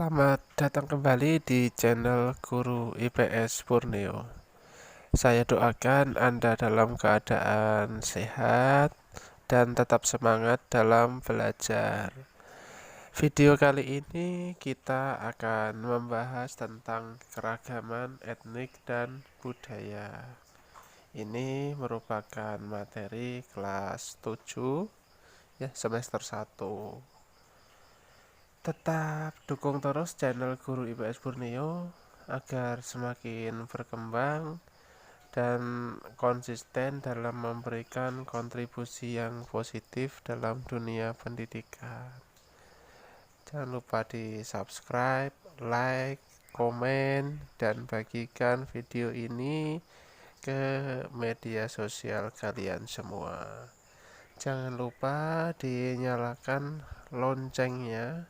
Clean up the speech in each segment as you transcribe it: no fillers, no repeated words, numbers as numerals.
Selamat datang kembali di channel Guru IPS Borneo. Saya doakan Anda dalam keadaan sehat dan tetap semangat dalam belajar. Video kali ini kita akan membahas tentang keragaman etnik dan budaya. Ini merupakan materi kelas 7 ya, semester 1. Tetap dukung terus channel Guru IPS Borneo agar semakin berkembang dan konsisten dalam memberikan kontribusi yang positif dalam dunia pendidikan. Jangan lupa di subscribe, like, komen, dan bagikan video ini ke media sosial kalian semua. Jangan lupa dinyalakan loncengnya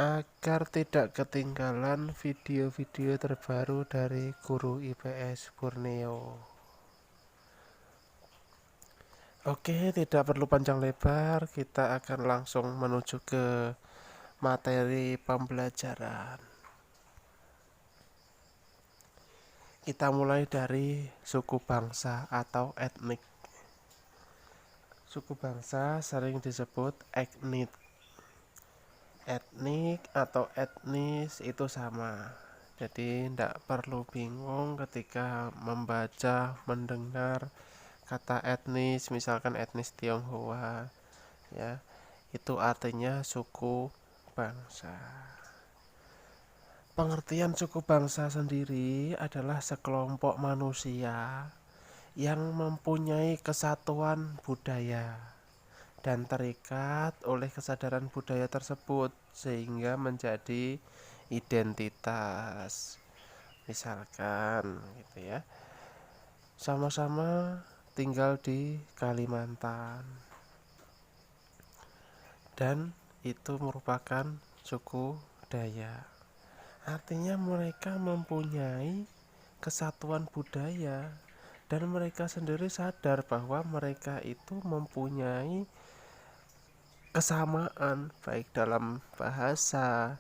agar tidak ketinggalan video-video terbaru dari Guru IPS Borneo. Oke, tidak perlu panjang lebar, kita akan langsung menuju ke materi pembelajaran. Kita mulai dari suku bangsa atau etnik. Suku bangsa sering disebut etnik. Etnik atau etnis itu sama. Jadi tidak perlu bingung ketika membaca, mendengar kata etnis, misalkan etnis Tionghoa, ya, itu artinya suku bangsa. Pengertian suku bangsa sendiri adalah sekelompok manusia yang mempunyai kesatuan budaya dan terikat oleh kesadaran budaya tersebut sehingga menjadi identitas. Misalkan gitu ya, sama-sama tinggal di Kalimantan dan itu merupakan suku Dayak. Artinya mereka mempunyai kesatuan budaya dan mereka sendiri sadar bahwa mereka itu mempunyai kesamaan baik dalam bahasa,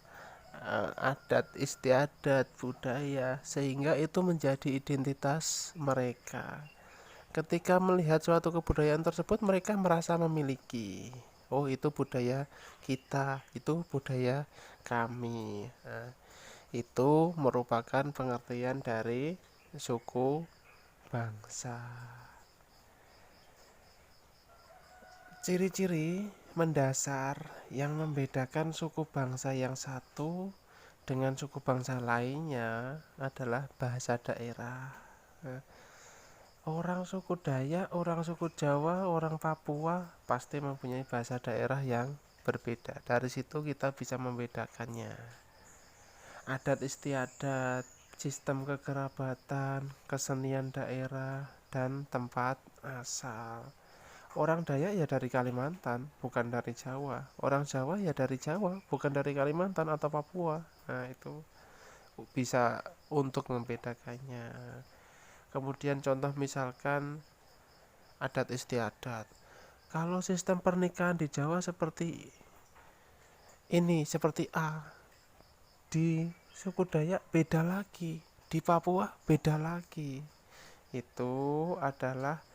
adat istiadat, budaya, sehingga itu menjadi identitas mereka. Ketika melihat suatu kebudayaan tersebut, mereka merasa memiliki, oh itu budaya kita, itu budaya kami. Itu merupakan pengertian dari suku bangsa. Ciri-ciri mendasar yang membedakan suku bangsa yang satu dengan suku bangsa lainnya adalah bahasa daerah. Orang suku Dayak, orang suku Jawa, orang Papua pasti mempunyai bahasa daerah yang berbeda. Dari situ kita bisa membedakannya. Adat istiadat, sistem kekerabatan, kesenian daerah, dan tempat asal. Orang Dayak ya dari Kalimantan, bukan dari Jawa. Orang Jawa ya dari Jawa, bukan dari Kalimantan atau Papua. Nah, itu bisa untuk membedakannya. Kemudian contoh misalkan adat istiadat. Kalau sistem pernikahan di Jawa seperti ini, seperti A. Di suku Dayak beda lagi, di Papua beda lagi. Itu adalah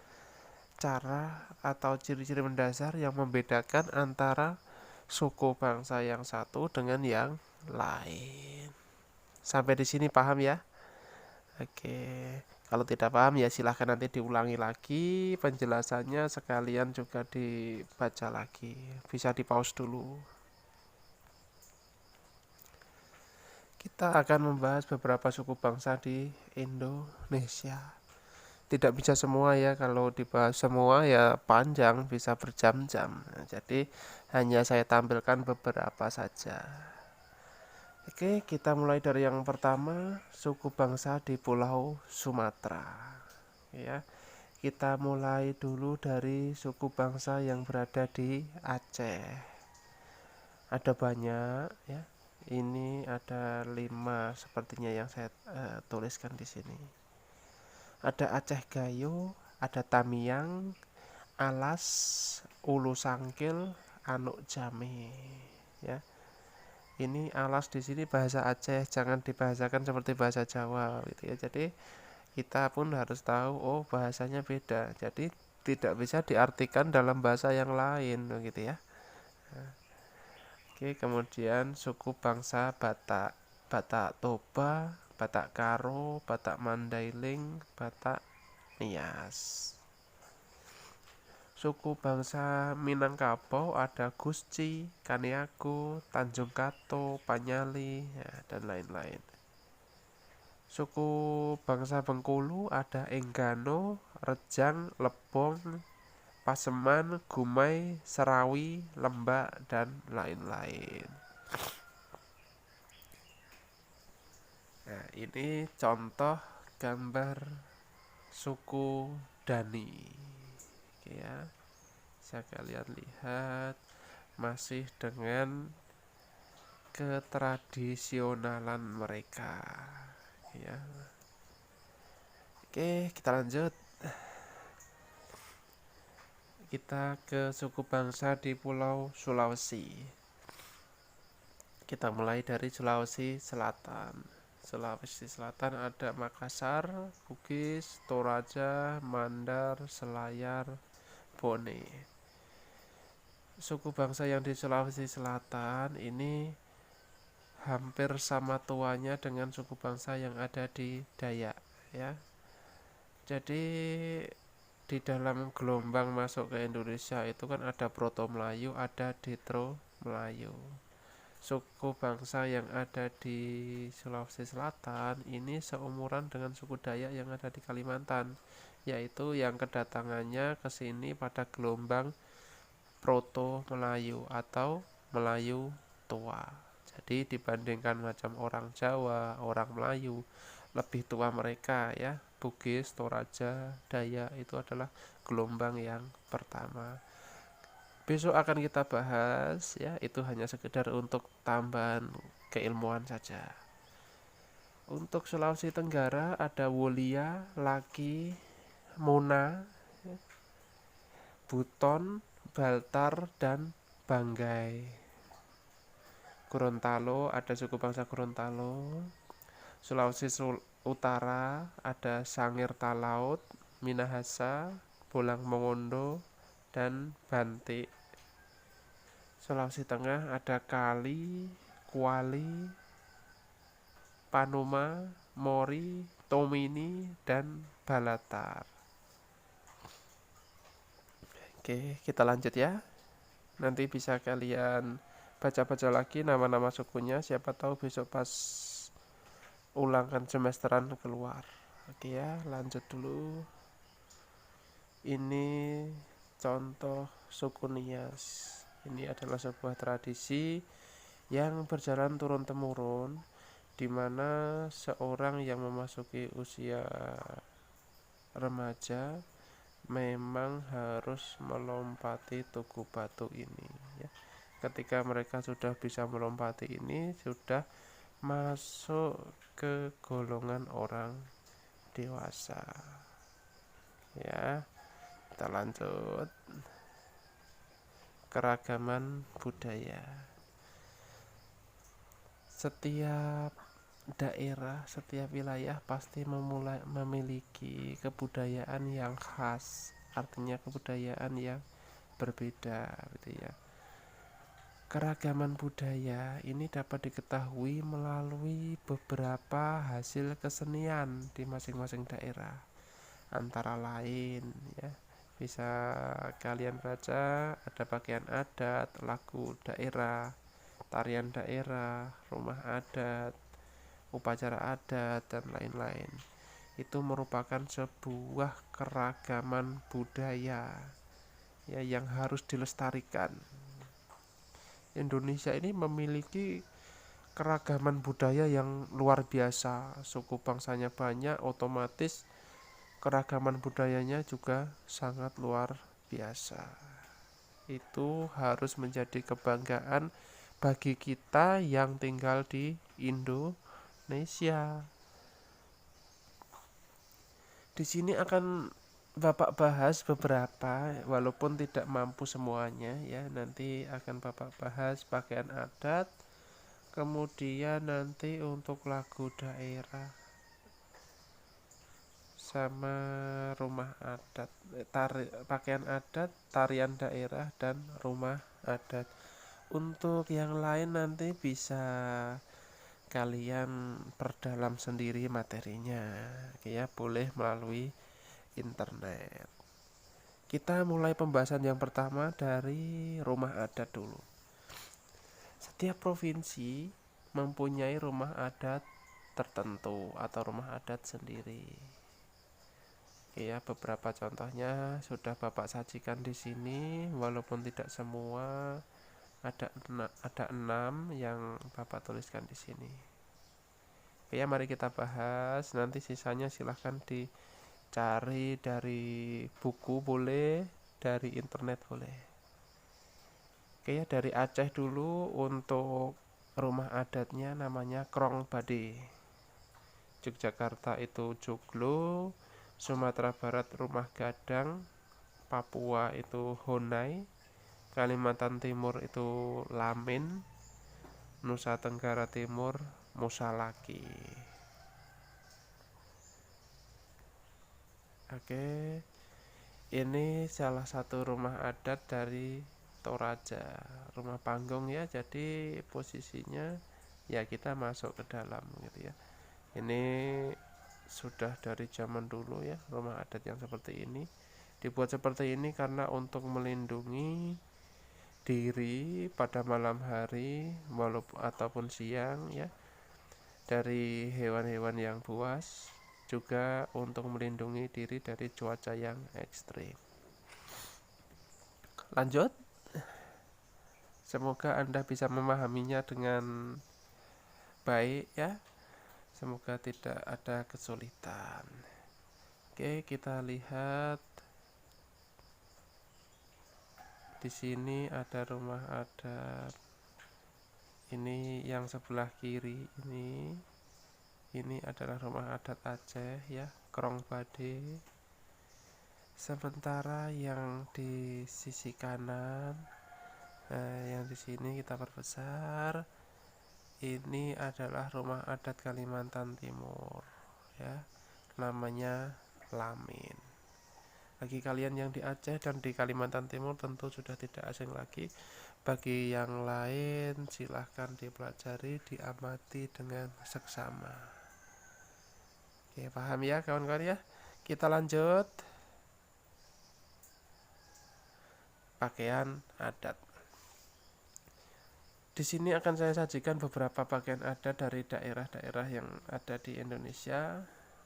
cara atau ciri-ciri mendasar yang membedakan antara suku bangsa yang satu dengan yang lain. Sampai di sini paham ya? Oke. Kalau tidak paham ya silahkan nanti diulangi lagi penjelasannya, sekalian juga dibaca lagi. Bisa di pause dulu. Kita akan membahas beberapa suku bangsa di Indonesia. Tidak bisa semua ya, kalau dibahas semua ya panjang, bisa berjam-jam. Nah, jadi hanya saya tampilkan beberapa saja. Oke, kita mulai dari yang pertama, suku bangsa di Pulau Sumatera. Ya, kita mulai dulu dari suku bangsa yang berada di Aceh. Ada banyak ya. Ini ada 5 sepertinya yang saya tuliskan di sini. Ada Aceh Gayo, ada Tamiang, Alas, Ulu Sangkil, Anuk Jame, ya. ini alas di sini bahasa Aceh, jangan dibahasakan seperti bahasa Jawa gitu ya. Jadi kita pun harus tahu oh bahasanya beda. Jadi tidak bisa diartikan dalam bahasa yang lain begitu ya. Oke, kemudian suku bangsa Batak, Batak Toba, Batak Karo, Batak Mandailing, Batak Nias. Suku bangsa Minangkabau ada Gusci, Kaniaku, Tanjung Kato, Panyali, ya, dan lain-lain. Suku bangsa Bengkulu ada Enggano, Rejang, Lebong, Paseman, Gumai, Serawi, Lembak, dan lain-lain. Nah, ini contoh gambar suku Dani. Oke ya, bisa kalian lihat masih dengan ketradisionalan mereka. Oke ya. Oke, kita lanjut. Kita ke suku bangsa di Pulau Sulawesi. Kita mulai dari Sulawesi Selatan. Sulawesi Selatan ada Makassar, Bugis, Toraja, Mandar, Selayar, Bone. Suku bangsa yang di Sulawesi Selatan ini hampir sama tuanya dengan suku bangsa yang ada di Dayak ya. Jadi di dalam gelombang masuk ke Indonesia itu kan ada Proto Melayu, ada Detro Melayu. Suku bangsa yang ada di Sulawesi Selatan ini seumuran dengan suku Dayak yang ada di Kalimantan, yaitu yang kedatangannya ke sini pada gelombang Proto Melayu atau Melayu tua. Jadi dibandingkan macam orang Jawa, orang Melayu, lebih tua mereka ya. Bugis, Toraja, Dayak itu adalah gelombang yang pertama. Besok akan kita bahas ya, itu hanya sekedar untuk tambahan keilmuan saja. Untuk Sulawesi Tenggara ada Wolia, Laki, Mona, Buton, Baltar, dan Banggai. Gorontalo ada suku bangsa Gorontalo. Sulawesi Utara ada Sangir Talaut, Minahasa, Bolang Mongondo, dan Bantik. Sulawesi Tengah ada Kali, Kuali, Panuma, Mori, Tomini, dan Balatar. Oke, kita lanjut ya. Nanti bisa kalian baca-baca lagi nama-nama sukunya. Siapa tahu besok pas ulangan semesteran keluar. Oke ya, lanjut dulu. Ini contoh suku Nias. Ini adalah sebuah tradisi yang berjalan turun-temurun, di mana seorang yang memasuki usia remaja memang harus melompati tugu batu ini ya. Ketika mereka sudah bisa melompati ini, sudah masuk ke golongan orang dewasa ya. Kita lanjut. Keragaman budaya. Setiap daerah, setiap wilayah pasti memiliki kebudayaan yang khas, artinya kebudayaan yang berbeda gitu ya. Keragaman budaya ini dapat diketahui melalui beberapa hasil kesenian di masing-masing daerah. Antara lain ya, bisa kalian baca ada pakaian adat, lagu daerah, tarian daerah, rumah adat, upacara adat, dan lain-lain. Itu merupakan sebuah keragaman budaya ya, yang harus dilestarikan. Indonesia ini memiliki keragaman budaya yang luar biasa. Suku bangsanya banyak, otomatis keragaman budayanya juga sangat luar biasa. Itu harus menjadi kebanggaan bagi kita yang tinggal di Indonesia. Di sini akan Bapak bahas beberapa, walaupun tidak mampu semuanya ya. Nanti akan Bapak bahas pakaian adat, Kemudian nanti untuk lagu daerah sama rumah adat, pakaian adat, tarian daerah, dan rumah adat. Untuk yang lain nanti bisa kalian perdalam sendiri materinya, ya boleh melalui internet. Kita mulai pembahasan yang pertama dari rumah adat dulu. Setiap provinsi mempunyai rumah adat tertentu atau rumah adat sendiri. Ya, beberapa contohnya sudah Bapak sajikan di sini, walaupun tidak semua, ada 6 yang Bapak tuliskan di sini. Oke, ya, mari kita bahas. Nanti sisanya silahkan dicari dari buku boleh, dari internet boleh. Oke, ya, dari Aceh dulu. Untuk rumah adatnya namanya Krong Bade. Yogyakarta itu Joglo, Sumatera Barat Rumah Gadang, Papua itu Honai, Kalimantan Timur itu Lamin, Nusa Tenggara Timur Musalaki. Oke, ini salah satu rumah adat dari Toraja, rumah panggung ya. Jadi posisinya ya kita masuk ke dalam gitu ya. Ini sudah dari zaman dulu ya, rumah adat yang seperti ini. Dibuat seperti ini karena untuk melindungi diri pada malam hari walaupun ataupun siang ya, dari hewan-hewan yang buas, juga untuk melindungi diri dari cuaca yang ekstrim. Lanjut. Semoga Anda bisa memahaminya dengan baik ya. Semoga tidak ada kesulitan. Oke, kita lihat di sini ada rumah adat. Ini yang sebelah kiri ini adalah rumah adat Aceh ya, Krong Bade. Sementara yang di sisi kanan, yang di sini kita perbesar, ini adalah rumah adat Kalimantan Timur ya, namanya Lamin. Bagi kalian yang di Aceh dan di Kalimantan Timur tentu sudah tidak asing lagi. Bagi yang lain silahkan dipelajari, diamati dengan seksama. Oke, paham ya kawan-kawan ya? Kita lanjut. Pakaian adat. Di sini akan saya sajikan beberapa pakaian adat dari daerah-daerah yang ada di Indonesia.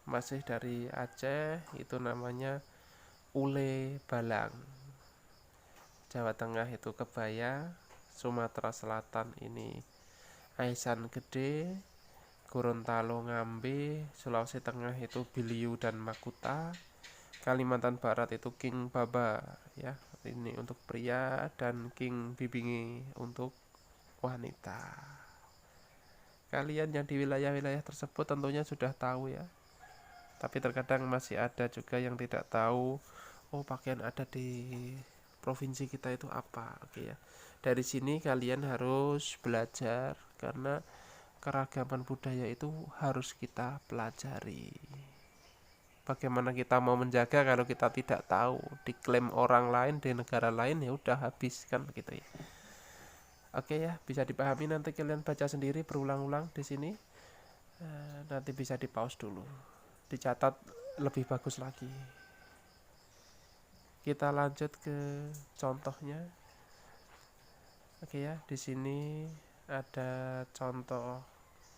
Masih dari Aceh, itu namanya ule balang. Jawa Tengah itu kebaya, Sumatera Selatan ini aisan gede, Gorontalo ngambe, Sulawesi Tengah itu biliu dan makuta, Kalimantan Barat itu king baba ya, ini untuk pria, dan king bibingi untuk wanita. Kalian yang di wilayah-wilayah tersebut tentunya sudah tahu ya, tapi terkadang masih ada juga yang tidak tahu. Oh, pakaian adat di provinsi kita itu apa? Oke ya, dari sini kalian harus belajar karena keragaman budaya itu harus kita pelajari. Bagaimana kita mau menjaga kalau kita tidak tahu? Diklaim orang lain di negara lain, ya udah habis kan begitu ya. Oke ya, bisa dipahami. Nanti kalian baca sendiri berulang-ulang di sini. Nanti bisa di pause dulu, dicatat lebih bagus lagi. Kita lanjut ke contohnya. Oke ya, di sini ada contoh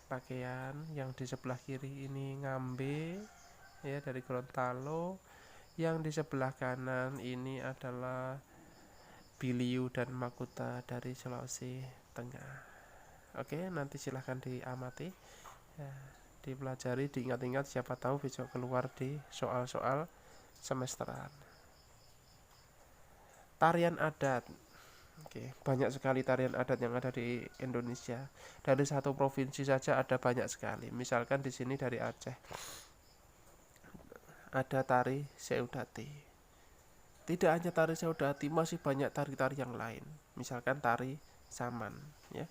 pakaian yang di sebelah kiri ini ngambe ya, dari Gorontalo. Yang di sebelah kanan ini adalah biliu dan makuta dari Sulawesi Tengah. Oke, nanti silahkan diamati ya, dipelajari, diingat-ingat, siapa tahu besok keluar di soal-soal semesteran. Tarian adat. Oke, banyak sekali tarian adat yang ada di Indonesia. Dari satu provinsi saja ada banyak sekali. Misalkan di sini dari Aceh ada tari Seudati. Tidak hanya tari Seudati, masih banyak tari-tari yang lain. Misalkan tari Saman ya.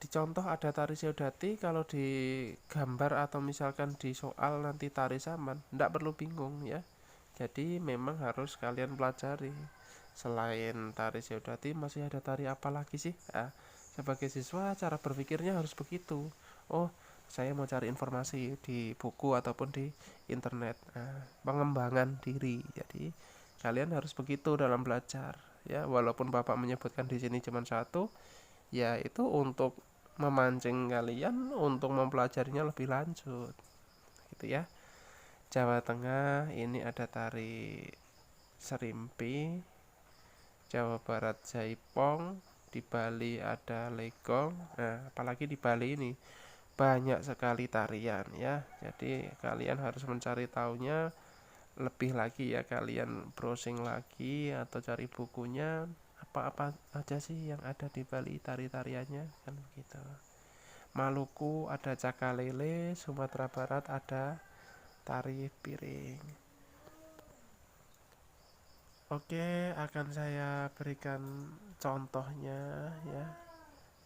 dicontoh ada tari Seudati, kalau di gambar atau misalkan di soal nanti tari Saman, ndak perlu bingung ya. Jadi memang harus kalian pelajari. Selain tari Seudati masih ada tari apa lagi sih? Sebagai siswa cara berpikirnya harus begitu. Oh, saya mau cari informasi di buku ataupun di internet. Pengembangan diri. Jadi kalian harus begitu dalam belajar. Ya, walaupun Bapak menyebutkan di sini cuma satu, ya itu untuk memancing kalian untuk mempelajarinya lebih lanjut. Gitu ya. Jawa Tengah ini ada tari Serimpi, Jawa Barat Jaipong, di Bali ada Legong. Nah, apalagi di Bali ini banyak sekali tarian ya. Jadi kalian harus mencari tahunya lebih lagi ya, kalian browsing lagi atau cari bukunya apa-apa aja sih yang ada di Bali tari-tariannya kan begitu. Maluku ada Cakalele, Sumatera Barat ada tari piring. Oke, akan saya berikan contohnya ya.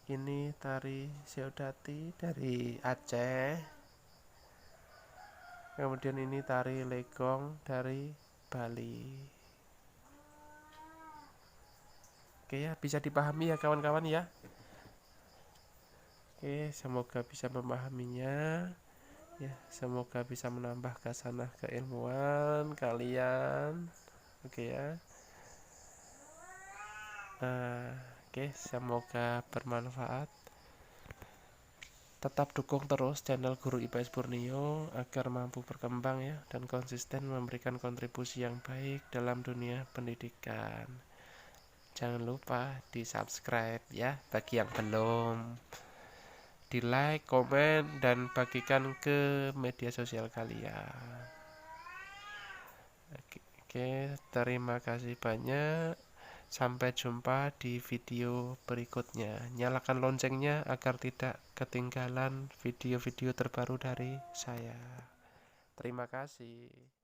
Ini tari Seudati dari Aceh. Kemudian ini tari Legong dari Bali. Oke ya, bisa dipahami ya kawan-kawan ya. Oke, semoga bisa memahaminya. Ya, semoga bisa menambah khasanah keilmuan kalian. Oke ya. Oke, semoga bermanfaat. Tetap dukung terus channel Guru IPS Borneo agar mampu berkembang ya dan konsisten memberikan kontribusi yang baik dalam dunia pendidikan. Jangan lupa di subscribe ya bagi yang belum, di like, komen, dan bagikan ke media sosial kalian. Oke, terima kasih banyak. Sampai jumpa di video berikutnya. Nyalakan loncengnya agar tidak ketinggalan video-video terbaru dari saya. Terima kasih.